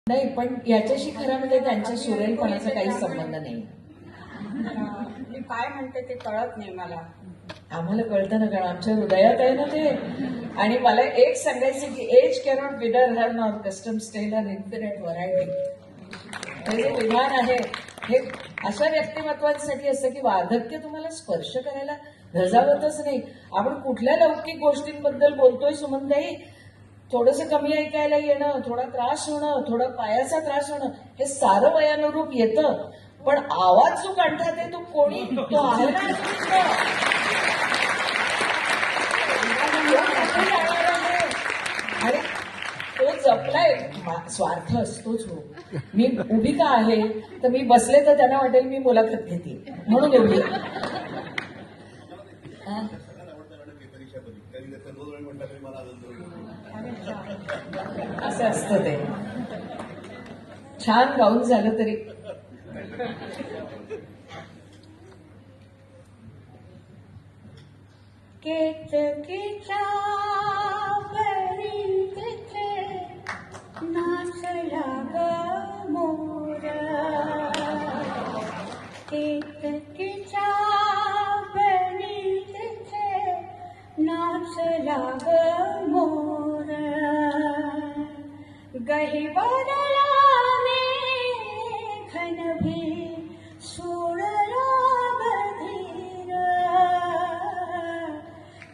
नाही, पण याच्याशी खरं म्हणजे त्यांच्या सुरेलपणाचा काही संबंध नाही. मी काय म्हणते ते कळत नाही मला. आम्हाला कळतं ना, कारण आमच्या हृदयात आहे ना ते. आणि मला एक सांगायचं की एज कॅनॉट बिडर हर नॉर कस्टम स्टेल अन इन्फिनिट व्हरायटी. हे जे विधान आहे हे अशा व्यक्तिमत्वांसाठी असतं की वार्धक्य तुम्हाला स्पर्श करायला धजावतच नाही. आपण कुठल्या लौकिक गोष्टींबद्दल बोलतोय सुमनताई, थोडंसं कमी ऐकायला येणं, थोडा त्रास होणं, थोडा पायाचा त्रास होणं, हे सारं वयानुरूप येतं. पण आवाज जो काढतात ते तो कोणी तो आहे ना, आणि तो जपलाय. स्वार्थ असतोच हो. मी उभी का आहे तर मी बसले तर त्यांना वाटेल मी मुलाखत घेते म्हणून एवढी. असं असतं ते. छान गाऊन झालं तरी. केतकीच्या बळी तिथे नाचला ग मोर. केतकीच्या बळी तिथे नाचला ग मोर. गहिवरला मेघनभी सोडला बधीर.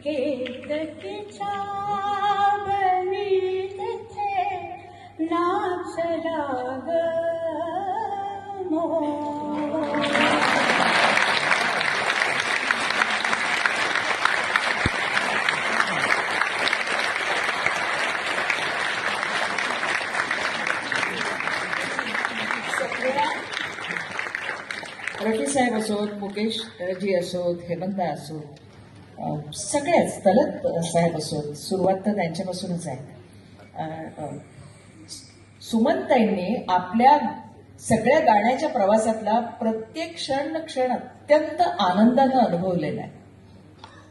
केतकीच्या बळी तिथे नाचला ग मोर. रफी साहेब असोत, मुकेश जी असोत, हेमंता असोत, सगळ्याच तलत साहेब असोत, सुरुवात तर त्यांच्यापासूनच आहे. सुमनताईंनी आपल्या सगळ्या गाण्याच्या प्रवासातला प्रत्येक क्षण अत्यंत आनंदानं अनुभवलेला आहे.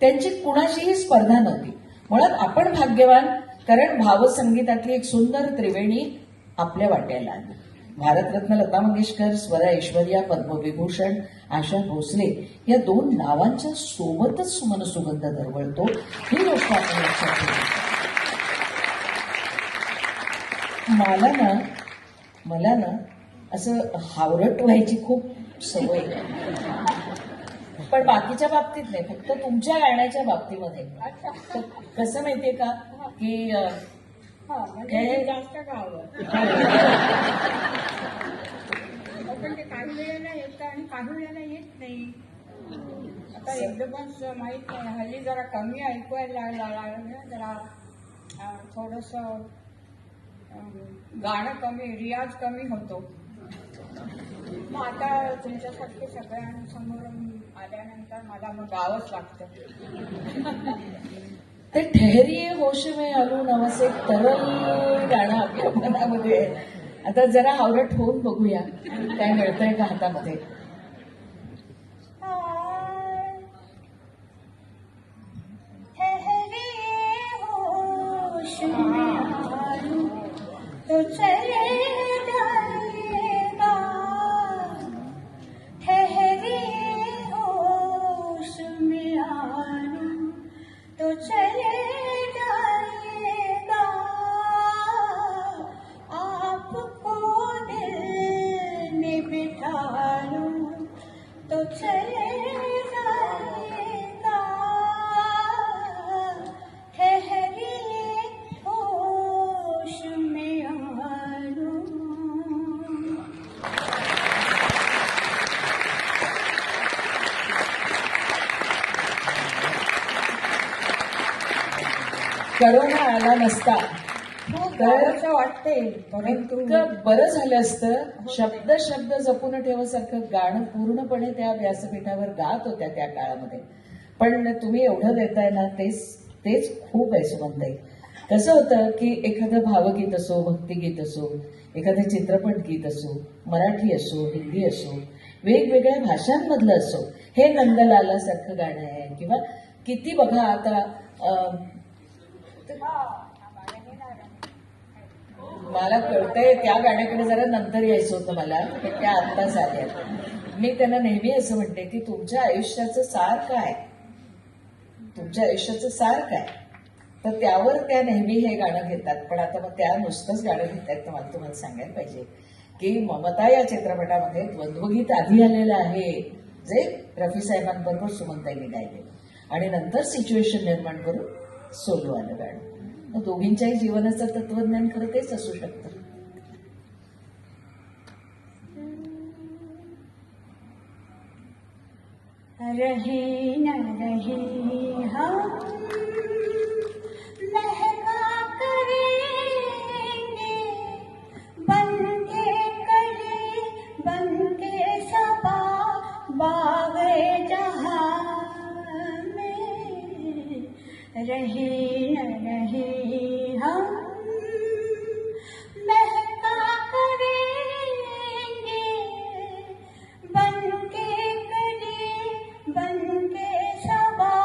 त्यांची कुणाशीही स्पर्धा नव्हती. मुळात आपण भाग्यवान, कारण भावसंगीतातली एक सुंदर त्रिवेणी आपल्या वाट्याला आली. भारतरत्न लता मंगेशकर, स्वरा ऐश्वर्या, पद्मविभूषण आशा भोसले या दोन नावांच्या सोबतच सुमन सुगंध दरवळतो, ही गोष्ट आपण लक्षात ठेवली. मला ना असं हावरट व्हायची खूप सवय आहे. पण बाकीच्या बाबतीत नाही, फक्त तुमच्या गाण्याच्या बाबतीमध्ये. कसं माहितीये का की म्हणजे जास्त गावं पण ते काही वेळेला येतं आणि काही वेळेला येत नाही. आता एकदमच माहित नाही. हल्ली जरा कमी ऐकवायला लागलं, जरा थोडस गाणं कमी, रियाज कमी होतो. मग आता तुमच्यासारखे सगळ्यांसमोर आल्यानंतर मला मग गावंच लागतं. ते ठहरिये होश में आलू नावाचं एक तरल गाणं आपल्या मनामध्ये आहे. आता जरा हावरट होऊन बघूया काय मिळतंय का हातामध्ये. होश में आलू तो चले जाएगा. ठहरिए होश में आलू तो चले जाएगा. आपको दिल में बिठा लूं तो चले जाएगा. ठहरिए होश में आलू. करोना आला नसता तर असं वाटते, परंतु इतकं बरं झालं असतं. शब्द शब्द जपून ठेवासारखं गाणं पूर्णपणे त्या व्यासपीठावर गात होत्या त्या काळामध्ये. पण तुम्ही एवढं देताय ना, तेच खूप आहे सुमनताई. कसं होतं की एखादं भावगीत असो, भक्तिगीत असो, एखादं चित्रपट गीत असो, मराठी असो, हिंदी असो, वेगवेगळ्या भाषांमधलं असो, हे नंदलालासारखं गाणं आहे. किंवा किती बघा आता मला कळतंय त्या गाण्याकडे जरा नंतर यायचं होतं मला, पण त्या आत्ताच आल्या. मी त्यांना नेहमी असं म्हणते की तुमच्या आयुष्याचं सार काय, तुमच्या आयुष्याचं सार काय, तर त्यावर त्या नेहमी हे गाणं घेतात. पण आता मग त्या नुसतंच गाणं घेतात तर मला तुम्हाला सांगायला पाहिजे की ममता या चित्रपटामध्ये द्वंद्वगीत आधी आलेलं आहे, जे रफी साहेबांबरोबर सुमनताईंनी गायले, आणि नंतर सिच्युएशन निर्माण करून सोलो आलं गाणं. मग दोघींच्याही जीवनाचं तत्वज्ञान खरं तेच असू शकतं. रहे न रहे हम महका करेंगे, बन के कली बन के सबा बागे जहां में, रहे न रहे हम महका करेंगे, बन के कली बन के सबा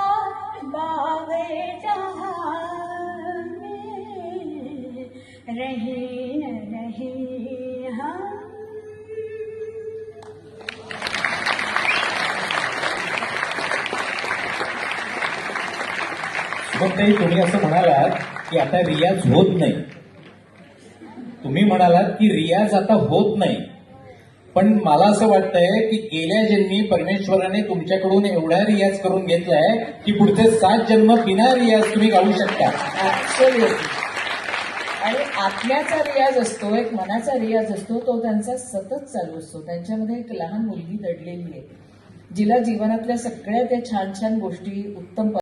बागे जहां में, रहे न रहे हम. मग ताई, तुम्ही असं म्हणालात की आता रियाज होत नाही. तुम्ही म्हणालात की रियाज आता होत नाही, पण मला असं वाटतंय की गेल्या जन्मी परमेश्वराने तुमच्याकडून एवढा रियाज करून घेतलाय की पुढचे 7 जन्म बिना रियाज तुम्ही गाऊ शकता. ऍब्सोल्युटली. आणि आत्म्याचा रियाज असतो, एक मनाचा रियाज असतो, तो त्यांचा सतत चालू असतो. त्यांच्यामध्ये एक लहान मुलगी दडलेली आहे, जिला जीवनातल्या सगळ्या त्या छान छान गोष्टी उत्तम